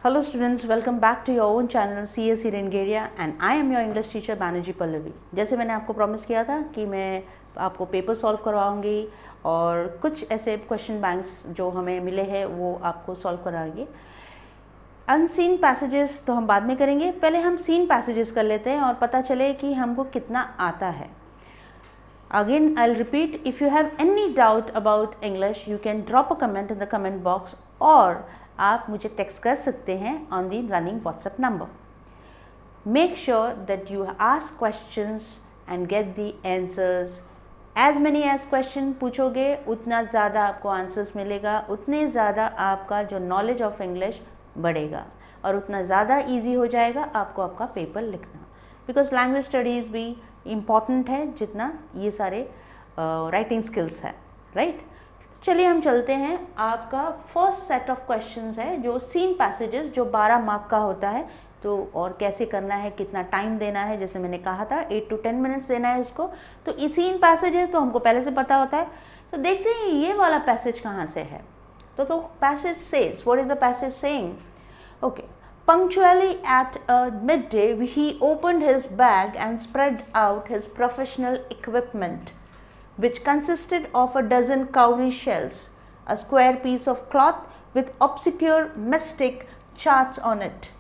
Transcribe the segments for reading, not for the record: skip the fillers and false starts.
Hello students, welcome back to your own channel CS Hirengeria and I am your English teacher Banerjee Pallavi। जैसे मैंने आपको promise किया था कि मैं आपको पेपर सॉल्व करवाऊंगी और कुछ ऐसे क्वेश्चन बैंक्स जो हमें मिले हैं वो आपको सॉल्व कराएंगे। अनसीन पैसेजेस तो हम बाद में करेंगे, पहले हम सीन पैसेजेस कर लेते हैं और पता चले कि हमको कितना आता है। Again, I'll repeat, if you have any doubt about English, you can drop a comment in the comment box और आप मुझे टेक्स्ट कर सकते हैं on the running WhatsApp number. Make sure that you ask questions and get the answers. As many as question पूछोगे उतना ज़्यादा आपको आंसर्स मिलेगा, उतने ज़्यादा आपका जो नॉलेज ऑफ इंग्लिश बढ़ेगा और उतना ज़्यादा ईजी हो जाएगा आपको आपका पेपर लिखना। बिकॉज लैंग्वेज स्टडीज़ भी इम्पॉर्टेंट है जितना ये सारे राइटिंग स्किल्स है, राइट। चलिए हम चलते हैं। आपका फर्स्ट सेट ऑफ क्वेश्चंस है जो सीन पैसेजेस जो 12 मार्क का होता है, तो और कैसे करना है, कितना टाइम देना है, जैसे मैंने कहा था 8 to 10 मिनट्स देना है उसको। तो सीन पैसेजेस तो हमको पहले से पता होता है। तो देखते हैं ये वाला पैसेज कहाँ से है। तो passage says, what is the passage saying? Okay, punctually at midday, he opened his bag and spread out his professional equipment, which consisted of a dozen cowrie shells, a square piece of cloth with obscure mystic charts on it.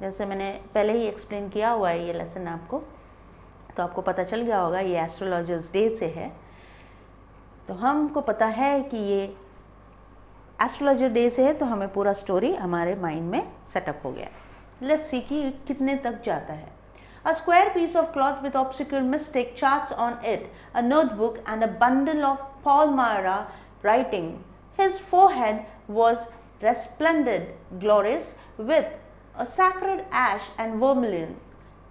जैसे मैंने पहले ही explain किया हुआ है ये lesson आपको, तो आपको पता चल गया होगा ये एस्ट्रोलॉजर्स डे से है। तो हमको पता है कि ये एस्ट्रोलॉजर डे से है, तो हमें पूरा स्टोरी हमारे माइंड में सेटअप हो गया। लेट्स सी कि कितने तक जाता है। A square piece of cloth with obscure mystic charts on it, a notebook and a bundle of Palmyra writing. His forehead was resplendent, glorious with a sacred ash and vermilion,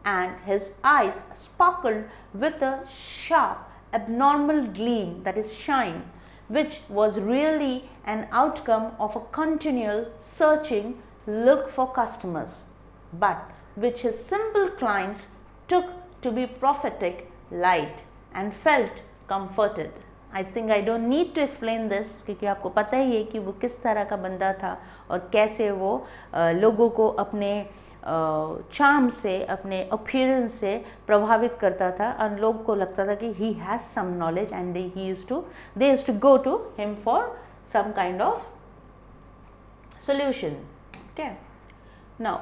and his eyes sparkled with a sharp, abnormal gleam, that is shine, which was really an outcome of a continual searching look for customers, but which his simple clients took to be prophetic light and felt comforted. I think I don't need to explain this, क्योंकि आपको पता ही है कि वो किस तरह का बंदा था और कैसे वो लोगों को अपने चार्म से, अपने अपीयरेंस से प्रभावित करता था और लोगों को लगता था कि he has some knowledge and they used to go to him for some kind of solution. Okay. Now,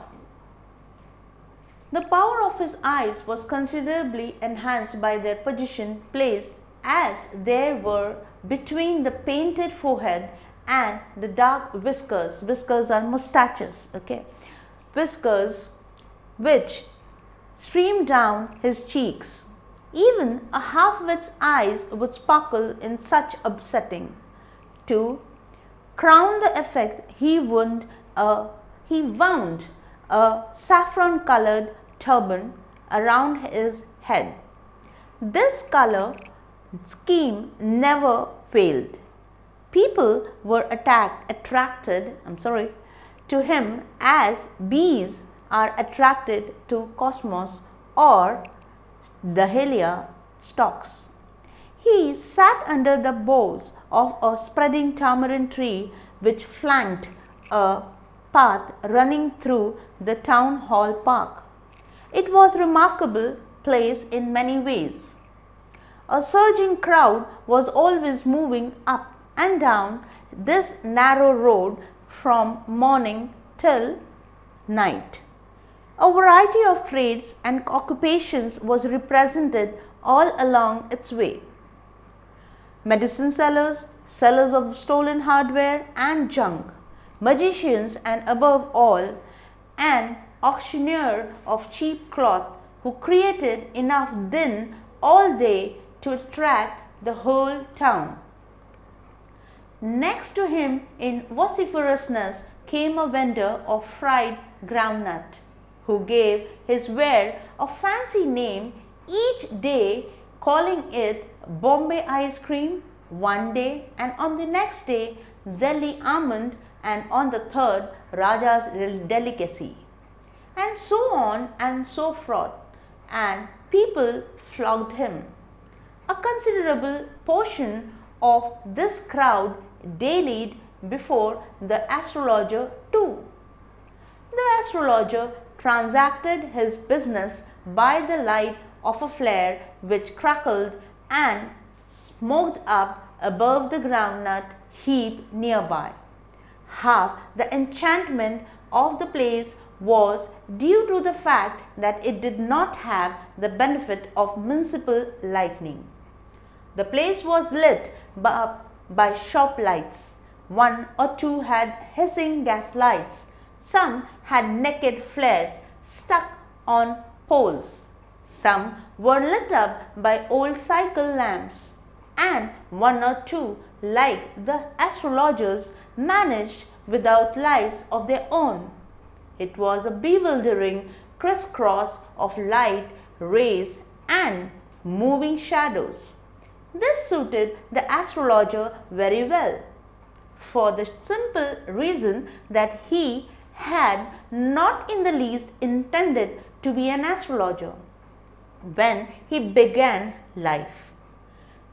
the power of his eyes was considerably enhanced by their position placed as they were between the painted forehead and the dark whiskers. Whiskers are mustaches, okay. Whiskers which streamed down his cheeks. Even a half-wit's eyes would sparkle in such upsetting. To crown the effect, he wound a saffron-colored turban around his head. This color scheme never failed. People were attracted to him as bees are attracted to cosmos or dahlia stalks. He sat under the boughs of a spreading tamarind tree which flanked a path running through the town hall park. It was a remarkable place in many ways. A surging crowd was always moving up and down this narrow road from morning till night. A variety of trades and occupations was represented all along its way. Medicine sellers, sellers of stolen hardware and junk, magicians, and above all, an auctioneer of cheap cloth who created enough din all day to attract the whole town. Next to him in vociferousness came a vendor of fried groundnut, who gave his ware a fancy name each day, calling it Bombay ice cream one day, and on the next day Delhi almond, and on the third Raja's delicacy, and so on and so forth, and people flogged him. A considerable portion of this crowd dallied before the astrologer too. The astrologer transacted his business by the light of a flare which crackled and smoked up above the groundnut heap nearby. Half the enchantment of the place was due to the fact that it did not have the benefit of municipal lightning. The place was lit by shop lights. One or two had hissing gas lights. Some had naked flares stuck on poles. Some were lit up by old cycle lamps, and one or two, like the astrologers, managed without lights of their own. It was a bewildering crisscross of light, rays, and moving shadows. This suited the astrologer very well, for the simple reason that he had not in the least intended to be an astrologer when he began life,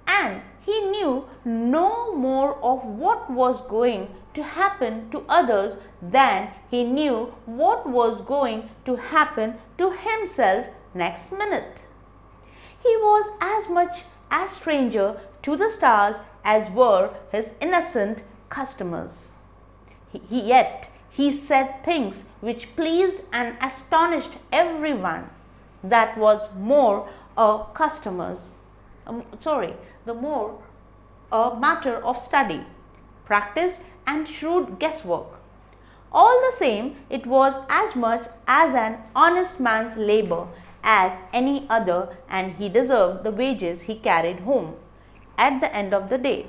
and he knew no more of what was going to happen to others than he knew what was going to happen to himself next minute. He was as much a stranger to the stars as were his innocent customers. Yet he said things which pleased and astonished everyone. That was more a matter of study, practice, and shrewd guesswork. All the same, it was as much as an honest man's labor as any other, and he deserved the wages he carried home at the end of the day.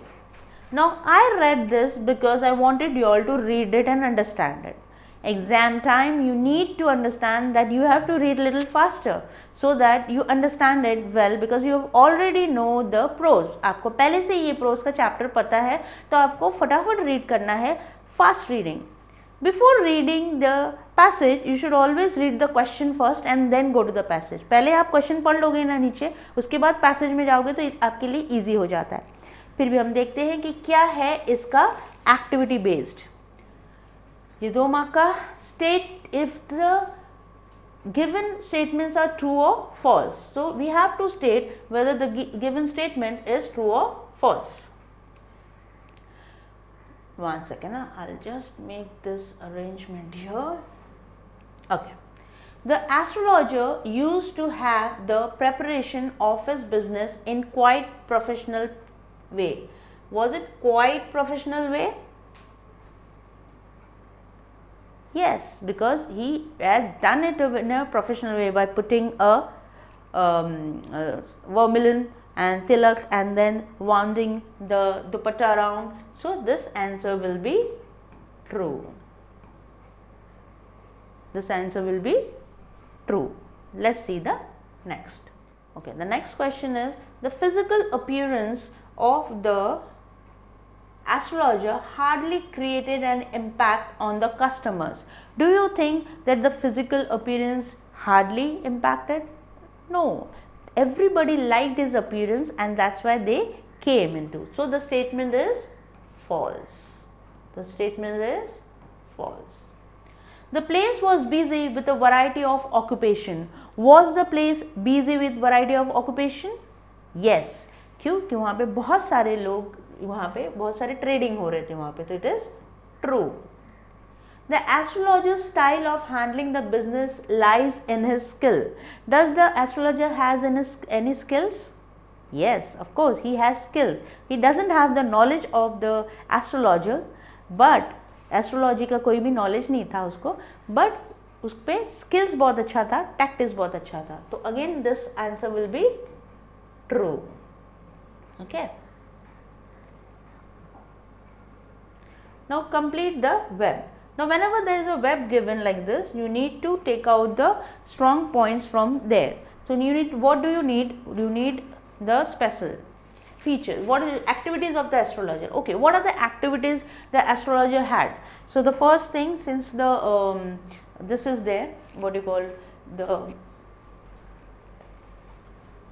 Now, I read this because I wanted you all to read it and understand it. Exam time, you need to understand that you have to read a little faster so that you understand it well, because you already know the prose. आपको पहले से ये prose का chapter पता है, तो आपको फटाफट read करना है, fast reading. Before reading the passage, you should always read the question first and then go to the passage. पहले आप question पढ़ लोगे ना नीचे, उसके बाद passage में जाओगे तो आपके लिए easy हो जाता है. फिर भी हम देखते हैं कि क्या है इसका activity based. ये 2 मार्क का state if the given statements are true or false. So we have to state whether the given statement is true or false. One second, I'll just make this arrangement here. Okay. The astrologer used to have the preparation of his business in quite professional way. Was it quite professional way? Yes, because he has done it in a professional way by putting a vermilion and tilak and then winding the dupatta around. So this answer will be true. This answer will be true. Let's see the next. Okay, the next question is the physical appearance of the astrologer hardly created an impact on the customers. Do you think that the physical appearance hardly impacted? No. Everybody liked his appearance and that's why they came into. So the statement is false. The statement is false. The place was busy with a variety of occupation. Was the place busy with variety of occupation? Yes. क्योंकि वहाँ पे बहुत सारे लोग, वहाँ पे बहुत सारे ट्रेडिंग हो रहे थे वहाँ पे, तो it is true. The astrologer's style of handling the business lies in his skill. Does the astrologer has any skills? Yes, of course, he has skills. He doesn't have the knowledge of the astrologer, but astrology का कोई भी knowledge नहीं था उसको, but उस पर skills बहुत अच्छा था, टैक्टिस बहुत अच्छा था. तो again this answer will be true. Okay, now complete the web. Now whenever there is a web given like this, you need to take out the strong points from there. So you need, what do you need? You need the special feature. What are the activities of the astrologer? Okay, what are the activities the astrologer had? So the first thing, since the this is there, what you call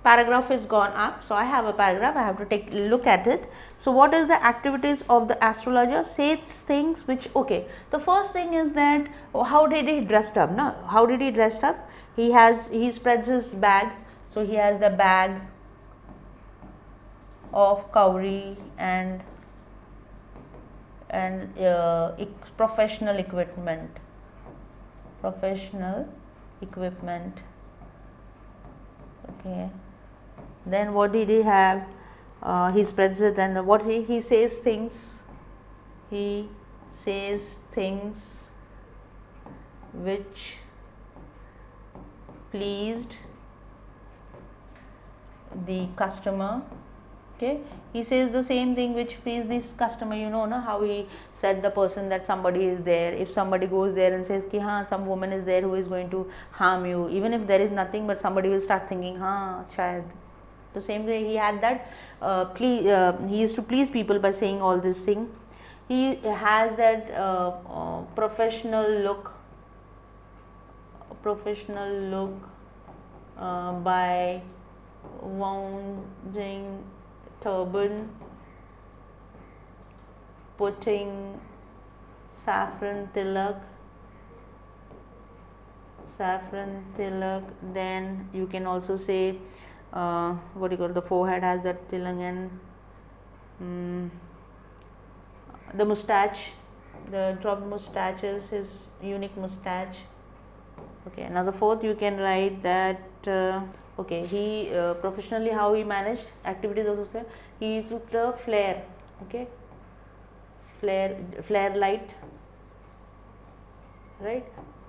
paragraph is gone up. So I have a paragraph, I have to take a look at it. So what is the activities of the astrologer? Says things which, okay, the first thing is that how did he dressed up? No, how did he dressed up? He spreads his bag. So he has the bag of cowrie and professional equipment. Okay, then what did he have? He spreads it, and what he says things. He says things which pleased the customer. Okay, he says the same thing which pleased this customer. You know, na, how he said the person that somebody is there. If somebody goes there and says ki haan, some woman is there who is going to harm you, even if there is nothing, but somebody will start thinking haan shayad. The same way he had that he used to please people by saying all this thing. He has that professional look by wounding turban, putting saffron tilak. Then you can also say what do you call, the forehead has that tilak, and the mustache, the dropped mustache is his unique mustache. Okay, another fourth you can write that okay, he professionally how he managed activities also. He took the flare, okay, flare light, right,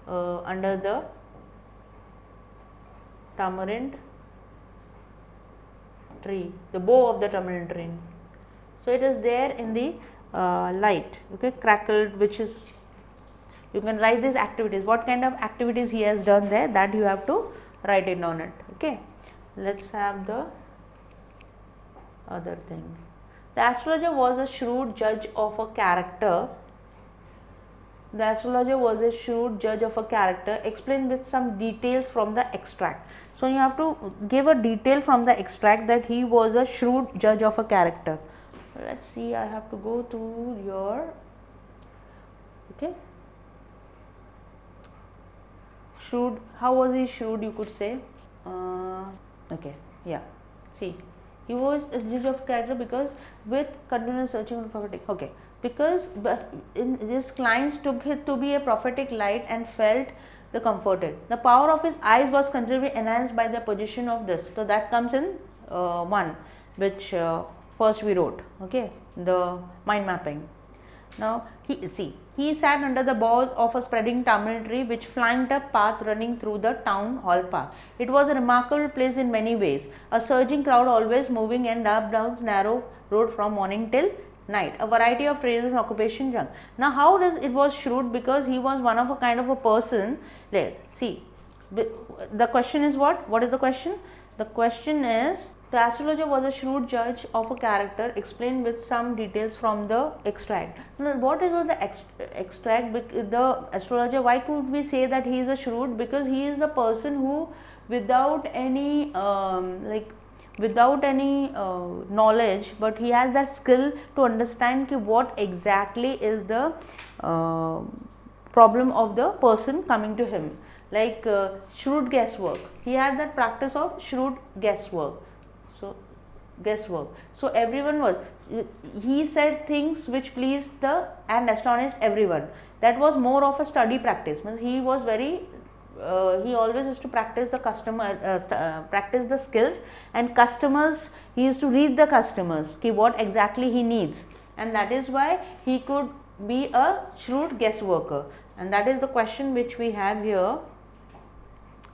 under the tamarind tree, the bow of the tamarind tree. So it is there in the light, okay, crackled, which is, you can write these activities, what kind of activities he has done there, that you have to write it on it. Okay, let's have the other thing. The astrologer was a shrewd judge of a character. The astrologer was a shrewd judge of a character. Explain with some details from the extract. So you have to give a detail from the extract that he was a shrewd judge of a character. Let's see, I have to go to your, okay, shrewd. How was he shrewd? You could say. Okay, yeah. See, he was a judge of character because with continuous searching on prophetic. Okay, because but in his clients took it to be a prophetic light and felt the comforted. The power of his eyes was considerably enhanced by the position of this. So that comes in one, which first we wrote. Okay, the mind mapping. Now he sat under the boughs of a spreading tamarind tree which flanked a path running through the town hall park. It was a remarkable place in many ways. A surging crowd always moving and up down narrow road from morning till night. A variety of trades and occupation junk. Now how does it was shrewd? Because he was one of a kind of a person. There, see, the question is what? What is the question? The question is, the astrologer was a shrewd judge of a character. Explained with some details from the extract. Now, what is the extract? The astrologer, why could we say that he is a shrewd? Because he is the person who, without any knowledge, but he has that skill to understand what exactly is the problem of the person coming to him. Like shrewd guesswork. He had that practice of shrewd guesswork. So everyone was, he said things which pleased and astonished everyone. That was more of a study practice. He was very he always used to practice the practice the skills, and customers, he used to read the customers, what exactly he needs, and that is why he could be a shrewd guess worker. And that is the question which we have here.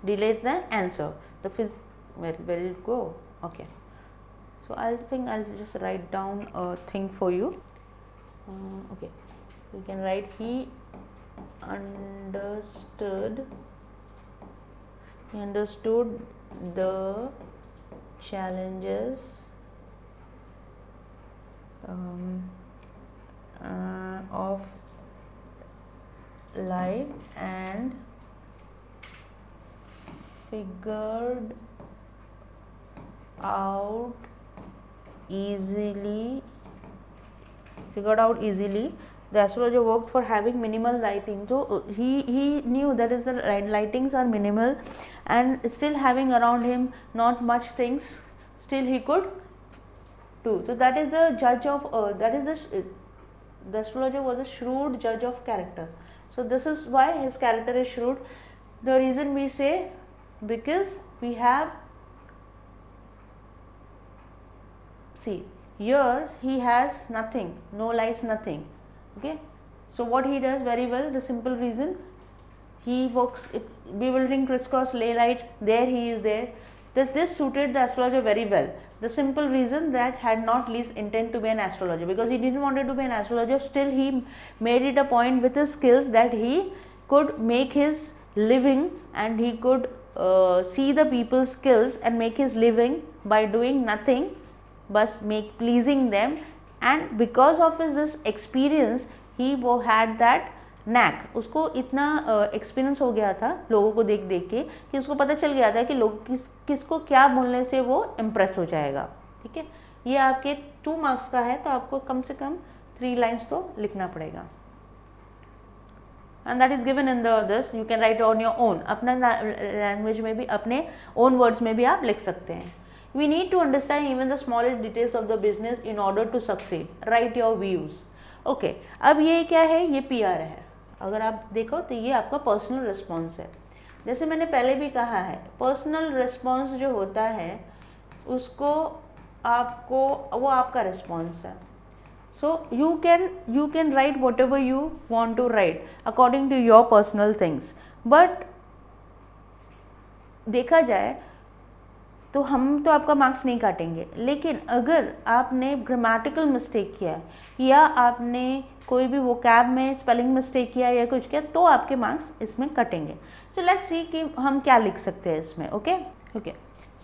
Delete the answer. Where will it go? Okay. So I think I'll just write down a thing for you. Okay. You can write, he understood the challenges of life and figured out easily, figured out easily. The astrologer worked for having minimal lighting. So he knew that is the lightings are minimal, and still having around him not much things, still he could do. So that is the judge of that is the astrologer was a shrewd judge of character. So this is why his character is shrewd. The reason we say, because we have, see here he has nothing, no lights, nothing. Okay, so what he does very well, the simple reason, he works bewildering crisscross lay light, there he is there. This suited the astrologer very well. The simple reason that had not least intent to be an astrologer, because he didn't want to be an astrologer, still he made it a point with his skills that he could make his living, and he could see the people's skills and make his living by doing nothing but pleasing them. And because of his this experience, he वो had that NAAC, उसको इतना experience हो गया था लोगों को देख देख के कि उसको पता चल गया था कि लोग किसको क्या बोलने से वो इम्प्रेस हो जाएगा. ठीक है, ये आपके 2 मार्क्स का है, तो आपको कम से कम 3 लाइन्स तो लिखना पड़ेगा. And that is given in this, you can right on your own, अपना लैंग्वेज में भी, अपने ओन वर्ड्स में भी आप लिख सकते हैं. We need to understand even the smallest details of the business in order to succeed. Write your views. Okay, अब ये क्या है, ये PR है. अगर आप देखो तो ये आपका पर्सनल रिस्पॉन्स है. जैसे मैंने पहले भी कहा है, पर्सनल रिस्पॉन्स जो होता है उसको आपको, वो आपका रिस्पॉन्स है. So you can write whatever you want to write according to your personal things. But देखा जाए तो हम तो आपका मार्क्स नहीं काटेंगे, लेकिन अगर आपने ग्रामेटिकल मिस्टेक किया या आपने कोई भी वोकैब में स्पेलिंग मिस्टेक किया या कुछ किया, तो आपके मार्क्स इसमें कटेंगे. सो लेट्स सी कि हम क्या लिख सकते हैं इसमें. Okay,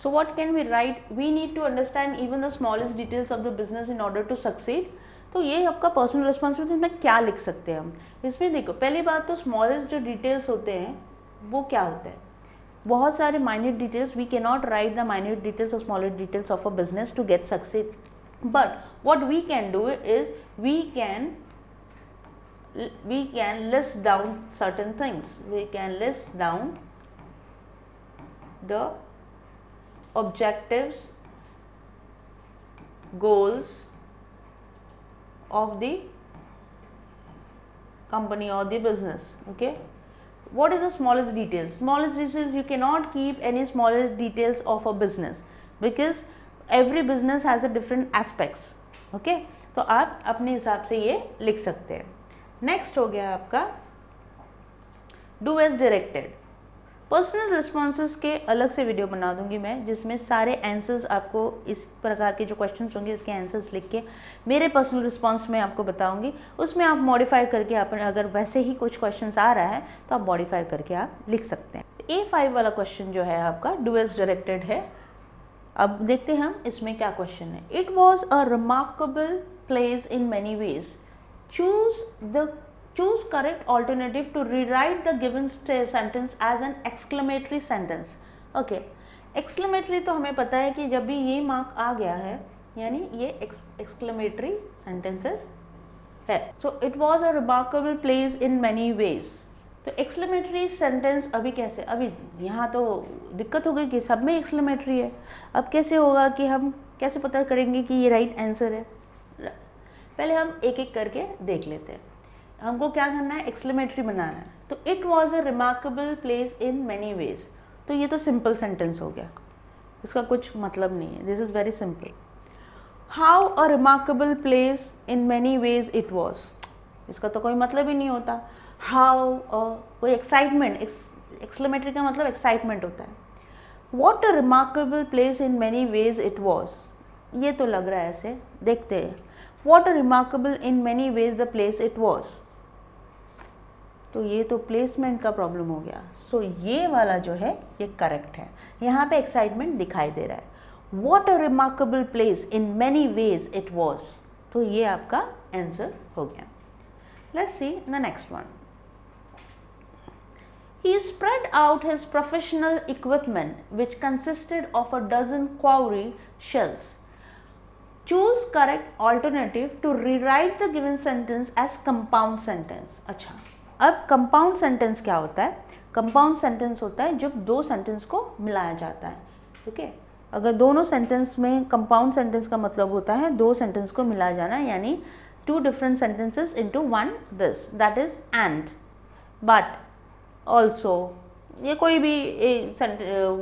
so what can we write, we need to understand even the smallest details of the business in order to succeed. तो ये आपका पर्सनल रिस्पॉन्सिबिलिटी में क्या लिख सकते हैं हम इसमें. देखो, पहली बात तो स्मॉलेस्ट जो डिटेल्स होते हैं वो क्या होते हैं. बहुत सारे minute details, we can not write the minute details और smallest details of a business to get succeed. But what we can do is we can list down certain things. We can list down the objectives, goals of the company or the business. Okay, what is the smallest details? Smallest details, you cannot keep any smallest details of a business because every business has a different aspects. Okay, तो आप अपने हिसाब से ये लिख सकते हैं. Next हो गया आपका do as directed. Personal responses के अलग से वीडियो बना दूंगी मैं, जिसमें सारे आंसर्स आपको इस प्रकार के जो क्वेश्चंस होंगे इसके आंसर्स लिख के मेरे पर्सनल रिस्पॉन्स में आपको बताऊंगी. उसमें आप मॉडिफाई करके, आप अगर वैसे ही कुछ क्वेश्चंस आ रहा है तो आप मॉडिफाई करके आप लिख सकते हैं. A5 वाला क्वेश्चन जो है आपका डू एज डायरेक्टेड है. अब देखते हैं हम इसमें क्या क्वेश्चन है. It was a remarkable place in many ways. Choose correct alternative to rewrite the given sentence as an exclamatory sentence. Okay, exclamatory तो हमें पता है कि जब भी ये मार्क आ गया है यानी ये exclamatory sentences है. So it was a remarkable place in many ways. तो exclamatory sentence अभी कैसे, अभी यहाँ तो दिक्कत हो गई कि सब में exclamatory है. अब कैसे होगा कि हम कैसे पता करेंगे कि ये राइट आंसर है. पहले हम एक एक करके देख लेते हैं. हमको क्या करना है, एक्सक्लेमेटरी बनाना है. तो it was a remarkable place in many ways. तो ये तो सिंपल सेंटेंस हो गया, इसका कुछ मतलब नहीं है. This is very simple. How a remarkable place in many ways it was, इसका तो कोई मतलब ही नहीं होता. हाउ कोई एक्साइटमेंट, एक्सक्लेमेटरी का मतलब एक्साइटमेंट होता है. What a remarkable place in many ways it was, ये तो लग रहा है ऐसे. देखते हैं. What a remarkable in many ways the place it was. तो ये तो प्लेसमेंट का प्रॉब्लम हो गया. सो ये वाला जो है ये करेक्ट है. यहाँ पे एक्साइटमेंट दिखाई दे रहा है. What a remarkable place in many ways it was. तो ये आपका आंसर हो गया. Let's see the next one. He spread out his professional equipment, which consisted of a dozen cowrie shells. Choose correct alternative to rewrite the given sentence as compound sentence. अच्छा, अब compound sentence क्या होता है? Compound sentence होता है जब दो sentence को मिलाया जाता है. Okay? अगर दोनों sentence में compound sentence का मतलब होता है दो sentence को मिलाया जाना, यानी two different sentences into one this, that is and, but, also, ये कोई भी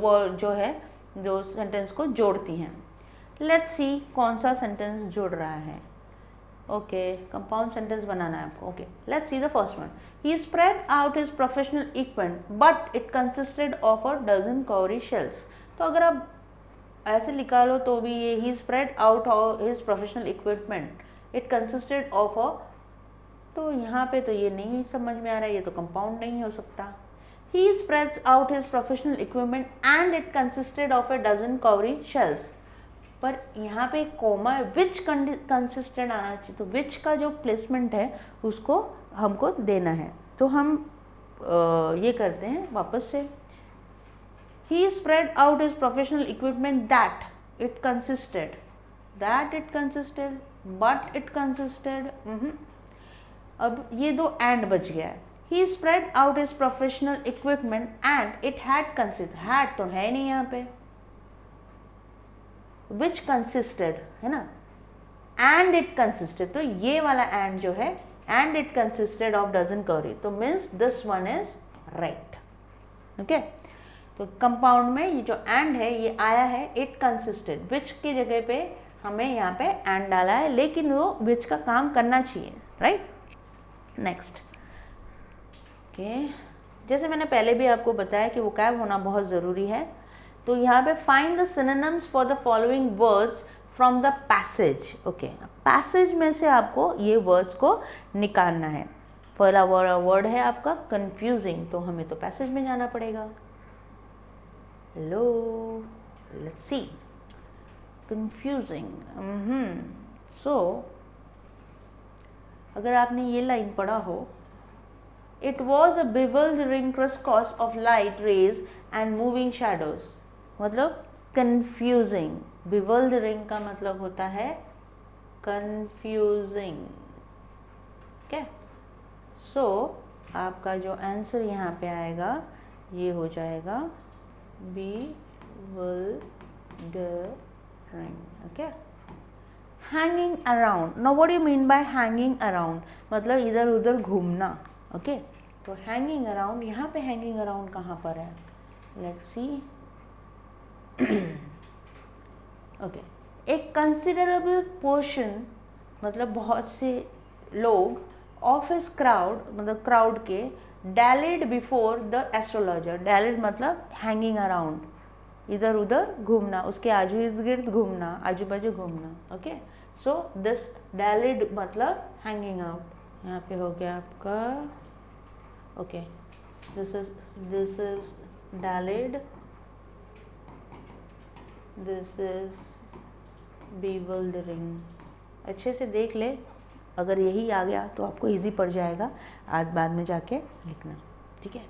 वर्ड जो है जो सेंटेंस को जोड़ती हैं. लेट्स सी कौन सा सेंटेंस जुड़ रहा है. ओके, कंपाउंड सेंटेंस बनाना है आपको. Okay, let's see the first one. He spread out his professional equipment but it consisted of a dozen cowrie shells. तो अगर आप ऐसे लिखा लो तो भी ये he spread out his professional equipment it consisted of a, तो यहाँ पे तो ये नहीं समझ में आ रहा है, ये तो कंपाउंड नहीं हो सकता. He spreads out his professional equipment and it consisted of a dozen cowrie shells. पर यहाँ पे कोमा which consisted आना चाहिए, तो which का जो प्लेसमेंट है उसको हमको देना है. तो हम ये करते हैं वापस से. He spread out his professional equipment that it consisted, but it consisted. अब ये दो and बच गया है. He spread out his professional equipment and it had consisted. had तो है नहीं यहाँ पे. Which consisted है ना, and it consisted, तो ये वाला and जो है and it consisted of dozen curry, तो means this one is right. Okay? तो कंपाउंड में ये जो and है ये आया है it consisted, which की जगह पे हमें यहाँ पे and डाला है, लेकिन वो which का काम करना चाहिए. राइट? नेक्स्ट. ओके, जैसे मैंने पहले भी आपको बताया कि वोकैब होना बहुत ज़रूरी है. तो यहाँ पे find the synonyms for the following words from the passage. Okay, passage में से आपको ये वर्ड्स को निकालना है. पहला वर्ड है आपका कंफ्यूजिंग, तो हमें तो पैसेज में जाना पड़ेगा. Hello, let's see. कंफ्यूजिंग. सो अगर आपने ये लाइन पढ़ा हो, It was a bewildering crisscross of light rays and moving shadows. मतलब confusing. bewildering का मतलब होता है confusing. Okay? So आपका जो आंसर यहाँ पे आएगा ये हो जाएगा bewildering. Okay? Hanging around. Now what do you mean by hanging around? मतलब इधर उधर घूमना. ओके, तो हैंगिंग अराउंड, यहाँ पे हैंगिंग अराउंड कहाँ पर है? Let's see. ओके, एक कंसिडरेबल पोर्शन मतलब बहुत से लोग ऑफ हिज क्राउड मतलब क्राउड के डैलिड बिफोर द एस्ट्रोलॉजर. डैलिड मतलब हैंगिंग अराउंड, इधर उधर घूमना, उसके आजू इर्द घूमना, आजू बाजू घूमना. ओके, सो दिस डैलिड मतलब हैंगिंग आउट. यहाँ पे हो गया आपका. Okay, this is dallied, this is bewildering. अच्छे से देख ले, अगर यही आ गया तो आपको इजी पड़ जाएगा आज बाद में जाके लिखना. ठीक है.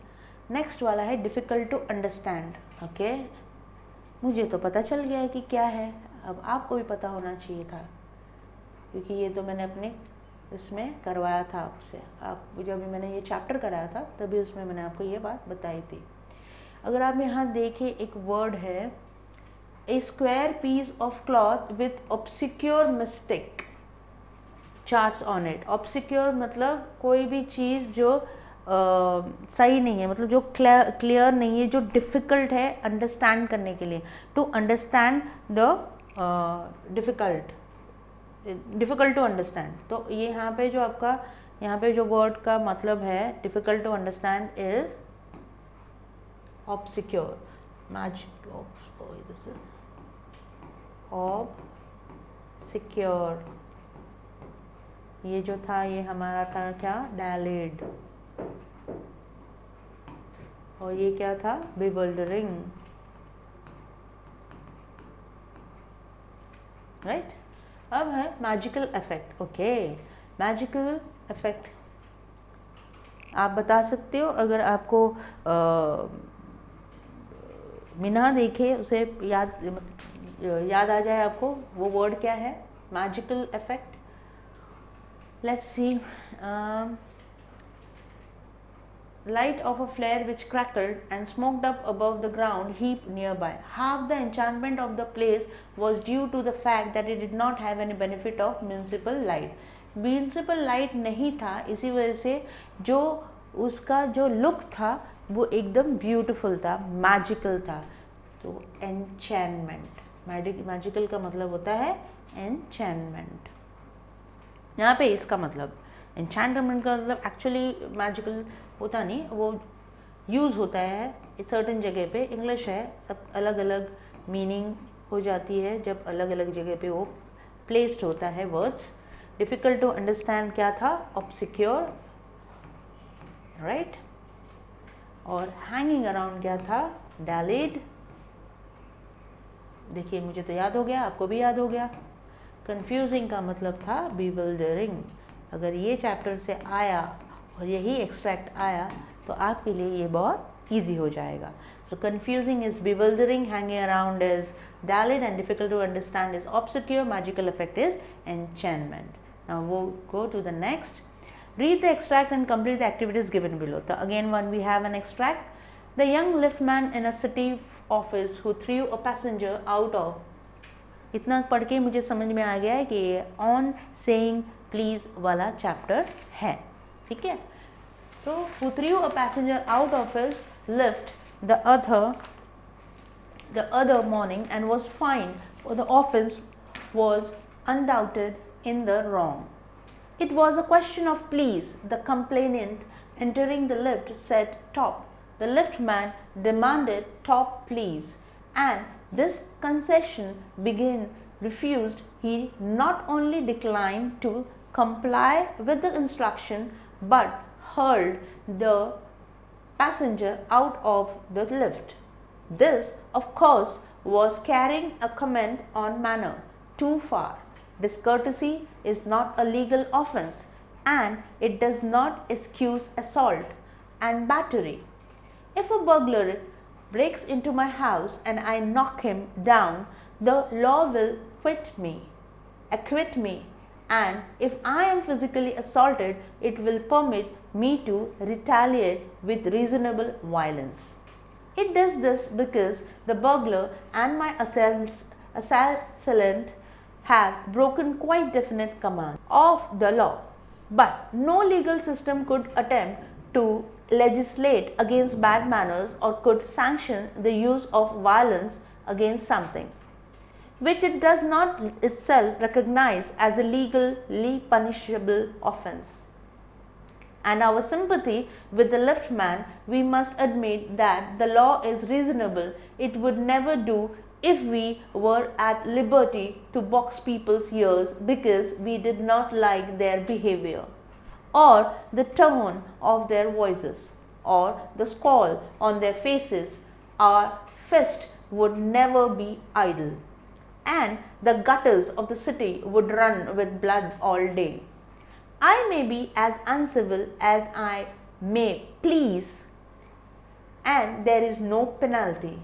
नेक्स्ट वाला है डिफ़िकल्ट टू अंडरस्टैंड. ओके, मुझे तो पता चल गया है कि क्या है, अब आपको भी पता होना चाहिए था क्योंकि ये तो मैंने अपने इसमें करवाया था आपसे. आप जब भी मैंने ये चैप्टर कराया था तभी उसमें मैंने आपको ये बात बताई थी. अगर आप यहाँ देखें, एक वर्ड है a square piece of cloth with obscure mystic charts on it. Obscure मतलब कोई भी चीज़ जो सही नहीं है, मतलब जो क्लियर नहीं है, जो डिफ़िकल्ट है अंडरस्टैंड करने के लिए. To understand the difficult to understand. तो ये यहाँ पे जो आपका यहाँ पे जो वर्ड का मतलब है difficult to understand is obscure. Obscure. ये जो था ये हमारा था क्या, डैलिड. और ये क्या था, bewildering. राइट. अब है magical effect. Okay, magical effect. आप बता सकते हो अगर आपको बिना देखे उसे याद आ जाए आपको वो वर्ड क्या है? Magical effect. Let's see. Light of a flare which crackled and smoked up above the ground heap nearby. Half the enchantment of the place was due to the fact that it did not have any benefit of municipal light. Municipal light नहीं था, इसी वजह से जो उसका जो look था वो एकदम ब्यूटीफुल था, मैजिकल था. तो एन्चैनमेंट, मैजिकल का मतलब होता है एन्चैनमेंट. यहाँ पे इसका मतलब एन्चैंटमेंट का मतलब एक्चुअली मैजिकल होता नहीं, वो यूज़ होता है सर्टेन जगह पे. इंग्लिश है, सब अलग अलग मीनिंग हो जाती है जब अलग अलग जगह पे वो प्लेस्ड होता है वर्ड्स. डिफ़िकल्ट टू अंडरस्टैंड क्या था? Obscure, right. और हैंगिंग अराउंड क्या था? डैलेड. देखिए मुझे तो याद हो गया, आपको भी याद हो गया. कंफ्यूजिंग का मतलब था bewildering. अगर ये चैप्टर से आया और यही एक्सट्रैक्ट आया तो आपके लिए ये बहुत ईजी हो जाएगा. So confusing is bewildering, hanging around is dallied and difficult to understand is obscure, magical effect is enchantment. Now we'll go to the next. Read the extract and complete the activities given below. So again when we have an extract, the young liftman in a city office who threw a passenger out of. इतना पढ़ के मुझे समझ में आ गया है कि ये ऑन सेइंग प्लीज़ वाला चैप्टर है. ठीक है. तो who threw a passenger out of his lift the other morning and was fined for the offence was undoubted in the wrong. It was a question of please. The complainant entering the lift said top. The liftman demanded top please, and this concession being refused, he not only declined to comply with the instruction but hurled the passenger out of the lift. This, of course, was carrying a comment on manner too far. Discourtesy is not a legal offence and it does not excuse assault and battery. If a burglar breaks into my house and I knock him down, the law will acquit me, and if I am physically assaulted, it will permit me to retaliate with reasonable violence. It does this because the burglar and my assailant have broken quite definite command of the law. But no legal system could attempt to legislate against bad manners or could sanction the use of violence against something which it does not itself recognize as a legally punishable offence. And our sympathy with the liftman, we must admit that the law is reasonable. It would never do if we were at liberty to box people's ears because we did not like their behavior, or the tone of their voices, or the scowl on their faces. Our fist would never be idle, and the gutters of the city would run with blood all day. I may be as uncivil as I may please, and there is no penalty.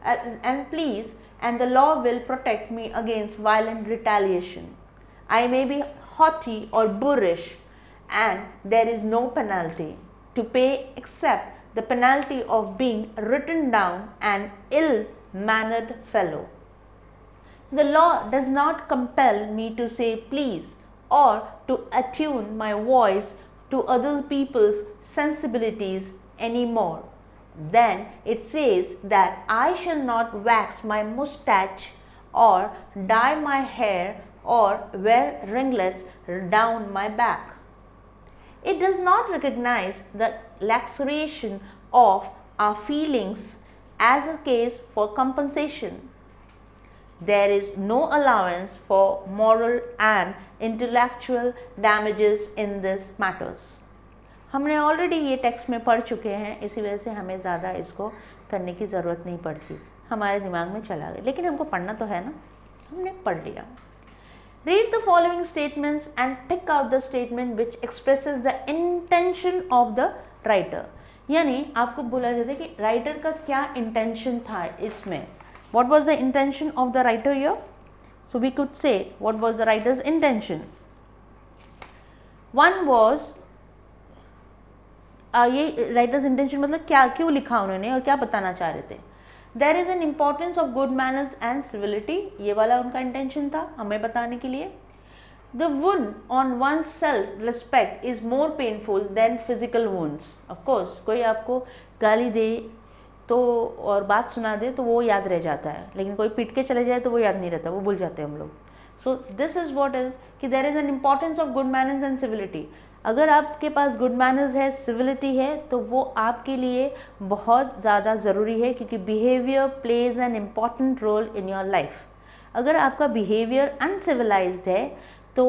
And the law will protect me against violent retaliation. I may be haughty or boorish, and there is no penalty to pay except the penalty of being written down an ill-mannered fellow. The law does not compel me to say please or to attune my voice to other people's sensibilities any more. Then it says that I shall not wax my moustache or dye my hair or wear ringlets down my back. It does not recognize the laceration of our feelings as a case for compensation. There is no allowance for moral and intellectual damages in this matters. हमने already ये text में पढ़ चुके हैं, इसी वजह से हमें ज़्यादा इसको करने की ज़रूरत नहीं पड़ती, हमारे दिमाग में चला गया, लेकिन हमको पढ़ना तो है ना, हमने पढ़ लिया. Read the following statements and pick out the statement which expresses the intention of the writer. यानी आपको बोला जाता है कि राइटर का क्या इंटेंशन था इसमें. What was the intention of the writer here? So we could say what was the writer's intention. One was ये राइटर्स इंटेंशन मतलब क्या, क्यों लिखा उन्होंने और क्या बताना चाह रहे थे. There is an importance of good manners and civility, ये वाला उनका इंटेंशन था हमें बताने के लिए. The wound on one self respect is more painful than physical wounds. Of course कोई आपको गाली दे तो और बात सुना दे तो वो याद रह जाता है, लेकिन कोई पीट के चले जाए तो वो याद नहीं रहता, वो भूल जाते हैं हम लोग. So this is what is कि there is an importance of good manners and civility. अगर आपके पास गुड मैनर्स है, सिविलिटी है, तो वो आपके लिए बहुत ज़्यादा ज़रूरी है, क्योंकि behaviour plays an important role in your life. अगर आपका बिहेवियर अनसिविलाइज्ड है तो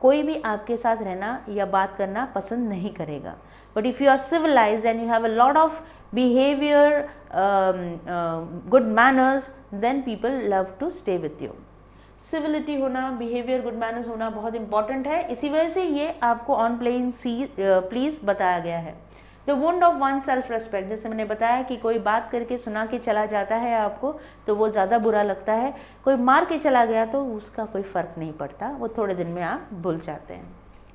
कोई भी आपके साथ रहना या बात करना पसंद नहीं करेगा. But if you are civilised and you have a lot of behaviour, good manners, then people love to stay with you. Civility होना, बिहेवियर, गुड मैनर्स होना बहुत इंपॉर्टेंट है. इसी वजह से ये आपको ऑन प्लेइंग प्लीज बताया गया है. The wound of one self respect, जैसे मैंने बताया कि कोई बात करके सुना के चला जाता है आपको तो वो ज़्यादा बुरा लगता है. कोई मार के चला गया तो उसका कोई फ़र्क नहीं पड़ता, वो थोड़े दिन में आप भूल जाते हैं.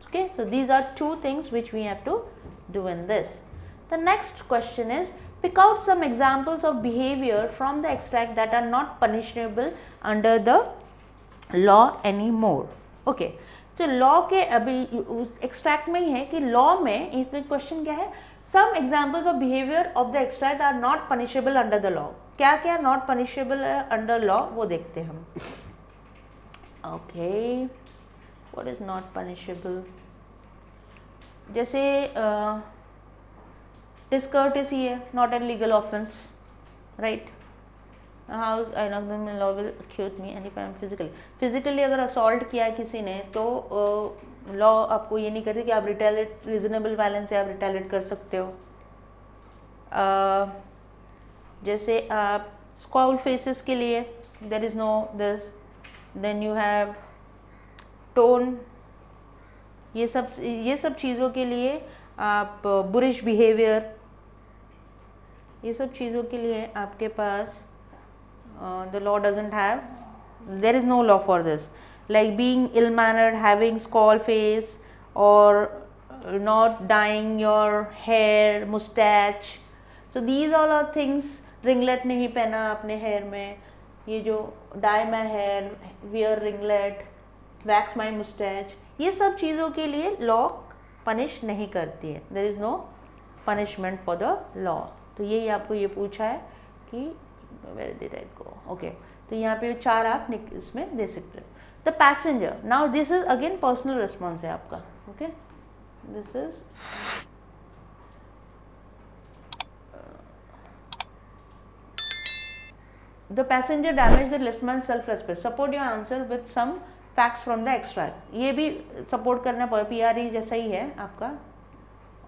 Okay, so these are two things which we have to do in this. The next question is pick out some examples of behavior from the extract that are not punishable under the law any more. Okay, तो law के अभी extract में ही है कि law में इसमें question क्या है, some examples of behaviour of the extract are not punishable under the law. क्या क्या नॉट पनिशेबल अंडर लॉ वो देखते हैं हम. Okay, what is not punishable, जैसे डिस्कर्टेसी है, not an legal offence, right. House I knock them law will accuse me and if I am physically अगर assault किया है किसी ने तो लॉ आपको ये नहीं करती कि आप रिटेलिएट, रीजनेबल वायलेंस से आप रिटेलिएट कर सकते हो. जैसे आप स्कॉल फेसेस के लिए there is no this, then you have tone, ये सब चीज़ों के लिए आप बुरिश बिहेवियर, ये सब चीज़ों के लिए आपके पास the law doesn't have, there is no law for this, like being ill-mannered, having skull face, or not dyeing your hair, mustache. So these all are things. ringlet नहीं पहना अपने hair में, ये जो dye my hair, wear ringlet, wax my mustache, ये सब चीज़ों के लिए law punish नहीं करती है. There is no punishment for the law. तो यही आपको ये पूछा है कि where did I go? Okay, तो यहाँ पे 4 आप इसमें दे सकते हो. The passenger, now this is again personal response है आपका. Okay, this is the passenger damage the liftman self respect. Support your answer with some facts from the extract. ये भी सपोर्ट करना PRE जैसा ही है आपका.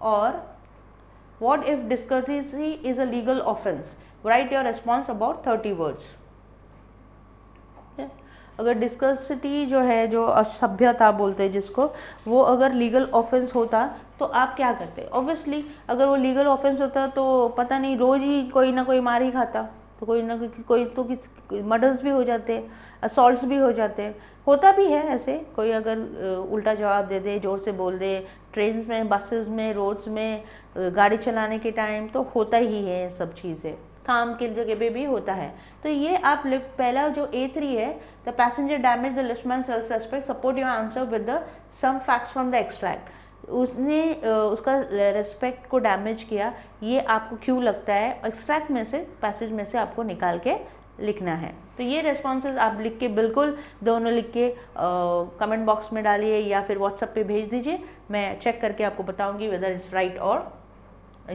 और what if discourtesy is a legal offense? Write your response about 30 words. अगर डिस्कर्सिटी जो है, जो असभ्यता बोलते हैं जिसको, वो अगर लीगल ऑफेंस होता तो आप क्या करते. ऑब्वियसली अगर वो लीगल ऑफेंस होता तो पता नहीं रोज़ ही कोई ना कोई मार ही खाता, तो कोई ना कोई तो मर्डर्स भी हो जाते, असॉल्ट्स भी हो जाते. होता भी है ऐसे, कोई अगर उल्टा जवाब दे दे, ज़ोर से बोल दे, ट्रेन में, बसेस में, रोड्स में, गाड़ी चलाने के टाइम, तो होता ही है सब चीज़ें. काम की जगह पे भी होता है. तो ये आप पहला जो A3 है, the passenger damage the liftman self respect, support your answer with the some facts from the extract. उसने उसका रेस्पेक्ट को डैमेज किया, ये आपको क्यों लगता है, एक्सट्रैक्ट में से, पैसेज में से आपको निकाल के लिखना है. तो ये रेस्पॉन्सेज आप लिख के, बिल्कुल दोनों लिख के कमेंट बॉक्स में डालिए या फिर व्हाट्सएप पे भेज दीजिए. मैं चेक करके आपको बताऊंगी वेदर इट्स राइट और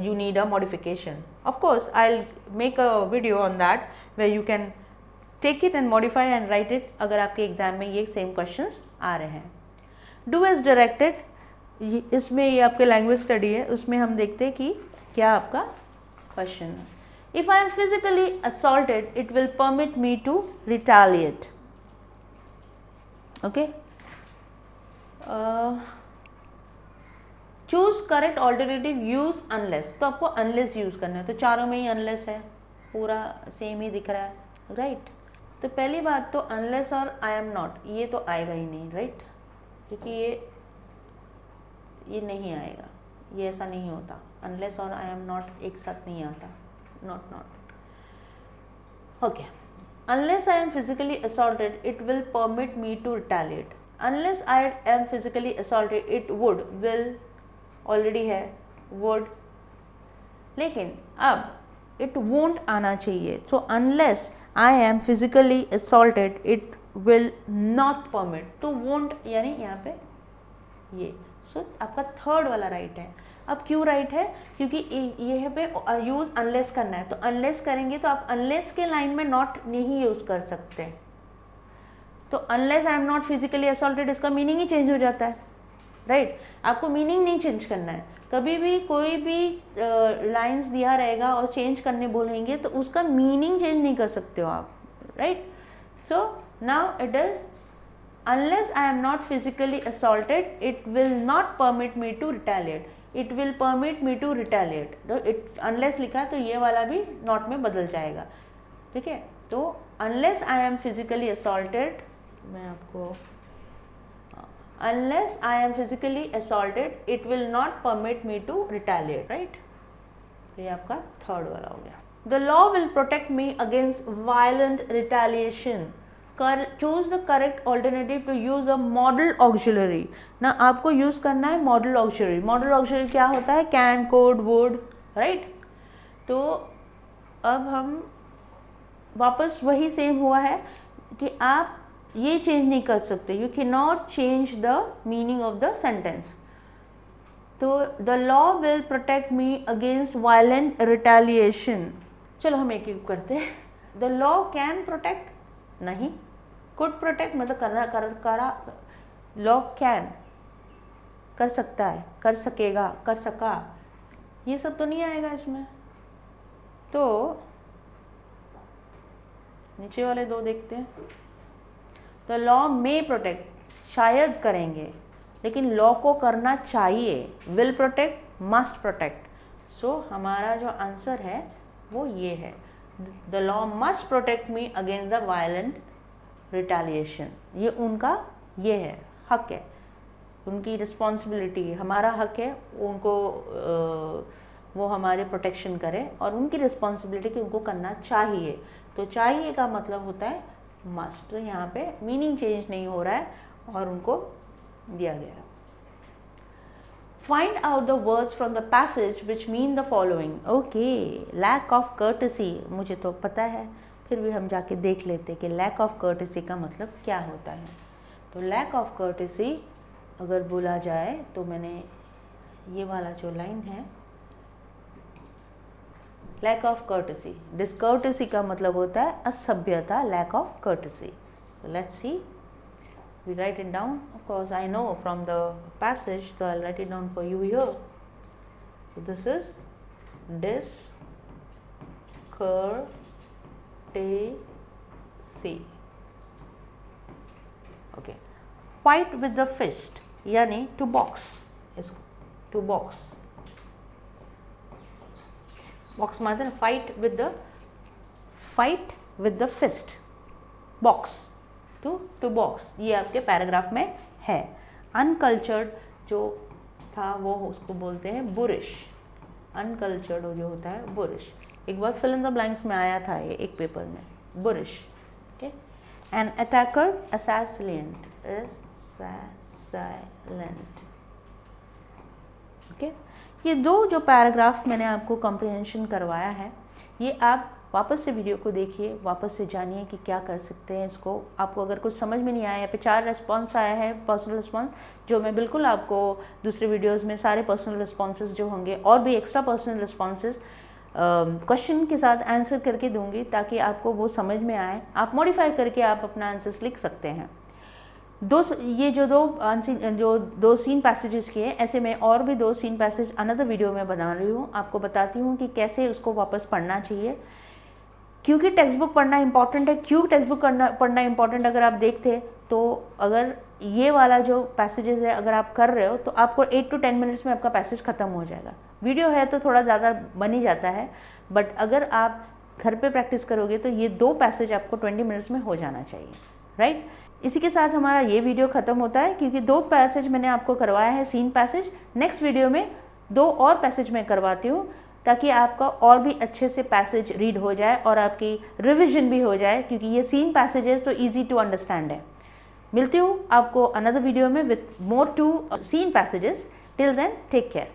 you need a modification. Of course I'll make a video on that where you can take it and modify and write it अगर आपके एग्जाम में ये सेम क्वेश्चंस आ रहे हैं. Do as directed, इसमें ये आपके लैंग्वेज स्टडी है, उसमें हम देखते हैं कि क्या आपका क्वेश्चन है. If I am physically assaulted, it will permit me to retaliate. Okay, choose correct alternative, use unless. तो आपको अनलेस यूज करना है, तो चारों में ही अनलेस है, पूरा सेम ही दिख रहा है, राइट। तो पहली बात तो अनलेस और आई एम नॉट, ये तो आएगा ही नहीं, राइट, क्योंकि ये नहीं आएगा, ये ऐसा नहीं होता। अनलेस और आई एम नॉट एक साथ नहीं आता, not. Okay, unless I am physically assaulted it will permit me to retaliate. Unless I am physically assaulted it would, will already है, वुड, लेकिन अब इट वोंट आना चाहिए। तो unless I am physically assaulted it will not permit, तो won't यानी यहाँ पे ये, सो आपका थर्ड वाला राइट है। अब क्यों राइट है? क्योंकि ये पे यूज अनलेस करना है, तो अनलेस करेंगे तो आप अनलेस के लाइन में नॉट नहीं यूज कर सकते। तो unless I am not physically assaulted, इसका मीनिंग ही चेंज हो जाता है, राइट। आपको मीनिंग नहीं चेंज करना है, कभी भी कोई भी लाइंस दिया रहेगा और चेंज करने बोलेंगे तो उसका मीनिंग चेंज नहीं कर सकते हो आप, right. So now it is unless I am not physically assaulted it will not permit me to retaliate, it will permit me to retaliate। तो it unless लिखा तो ये वाला भी not में बदल जाएगा, ठीक है। तो unless I am physically assaulted, मैं आपको unless I am physically assaulted it will not permit me to retaliate, right। तो ये आपका थर्ड वाला हो गया। The law will protect me against violent retaliation, choose the correct alternative to use a modal auxiliary. ना आपको use करना है मॉडल ऑक्सिलरी। मॉडल ऑक्सिलरी क्या होता है? Can, code, would, right. तो अब हम वापस वही सेम हुआ है कि आप ये चेंज नहीं कर सकते, you can not change the meaning of the sentence. तो the law will protect me against violent retaliation. चलो हम एक एक करते हैं। द लॉ कैन प्रोटेक्ट, नहीं। कुड प्रोटेक्ट मतलब करा लॉ कैन कर सकता है, कर सकेगा, कर सका, ये सब तो नहीं आएगा इसमें। तो नीचे वाले दो देखते हैं। द लॉ मे प्रोटेक्ट, शायद करेंगे, लेकिन लॉ को करना चाहिए। Will protect, must protect. So हमारा जो आंसर है वो ये है, the law must protect me against the violent retaliation. ये उनका ये है, हक है, उनकी रिस्पॉन्सिबिलिटी है, हमारा हक है उनको वो हमारे प्रोटेक्शन करें, और उनकी रिस्पॉन्सिबिलिटी कि उनको करना चाहिए। तो चाहिए का मतलब होता है मस्ट। यहाँ पे मीनिंग चेंज नहीं हो रहा है और उनको दिया गया है। Find out the words from the passage which mean the following। Okay, lack of courtesy, मुझे तो पता है, फिर भी हम जाके देख लेते कि lack of courtesy का मतलब क्या होता है। तो lack of courtesy अगर बोला जाए तो मैंने ये वाला जो लाइन है, lack of courtesy, discourtesy का मतलब होता है असभ्यता, lack of courtesy। So let's see, we write it down, of course I know from the passage, so I'll write it down for you here। So this is discourtesy। okay, fight with the fist यानी to box, इसको to box, box मतलब fight with the fist, box to box, ये आपके paragraph में है। Uncultured जो था वो उसको बोलते हैं बुरिश। अनकल्चर्ड जो होता है बुरिश। एक बार फिल इन द ब्लैंक्स में आया था ये एक पेपर में, boorish. Okay, an attacker, assailant, okay. ये दो जो पैराग्राफ मैंने आपको कॉम्प्रिहेंशन करवाया है, ये आप वापस से वीडियो को देखिए, वापस से जानिए कि क्या कर सकते हैं इसको। आपको अगर कुछ समझ में नहीं आया, यहाँ पे 4 रिस्पॉन्स आया है, पर्सनल रिस्पॉन्स, जो मैं बिल्कुल आपको दूसरे वीडियोस में सारे पर्सनल रिस्पॉन्सेज जो होंगे और भी एक्स्ट्रा पर्सनल रिस्पॉन्सेज क्वेश्चन के साथ आंसर करके दूंगी, ताकि आपको वो समझ में आए। आप मॉडिफाई करके आप अपना आंसर्स लिख सकते हैं। ये जो दो सीन पैसेजेस किए, ऐसे में और भी 2 सीन पैसेज अनदर वीडियो में बना रही हूँ। आपको बताती हूँ कि कैसे उसको वापस पढ़ना चाहिए, क्योंकि टेक्स्ट बुक पढ़ना इंपॉर्टेंट है। क्यों टेक्स्ट बुक पढ़ना इंपॉर्टेंट? अगर आप देखते तो अगर ये वाला जो पैसेजेस है अगर आप कर रहे हो तो आपको 8 to 10 मिनट्स में आपका पैसेज ख़त्म हो जाएगा। वीडियो है तो थोड़ा ज़्यादा बन ही जाता है, बट अगर आप घर पे प्रैक्टिस करोगे तो ये 2 पैसेज आपको 20 मिनट्स में हो जाना चाहिए, राइट। इसी के साथ हमारा ये वीडियो ख़त्म होता है, क्योंकि 2 पैसेज मैंने आपको करवाया है, सीन पैसेज। नेक्स्ट वीडियो में 2 और पैसेज मैं करवाती हूँ, ताकि आपका और भी अच्छे से पैसेज रीड हो जाए और आपकी रिविजन भी हो जाए, क्योंकि ये सीन पैसेजेस तो ईजी टू अंडरस्टैंड है। मिलती हूँ आपको अनदर वीडियो में with more two seen passages. Till then take care.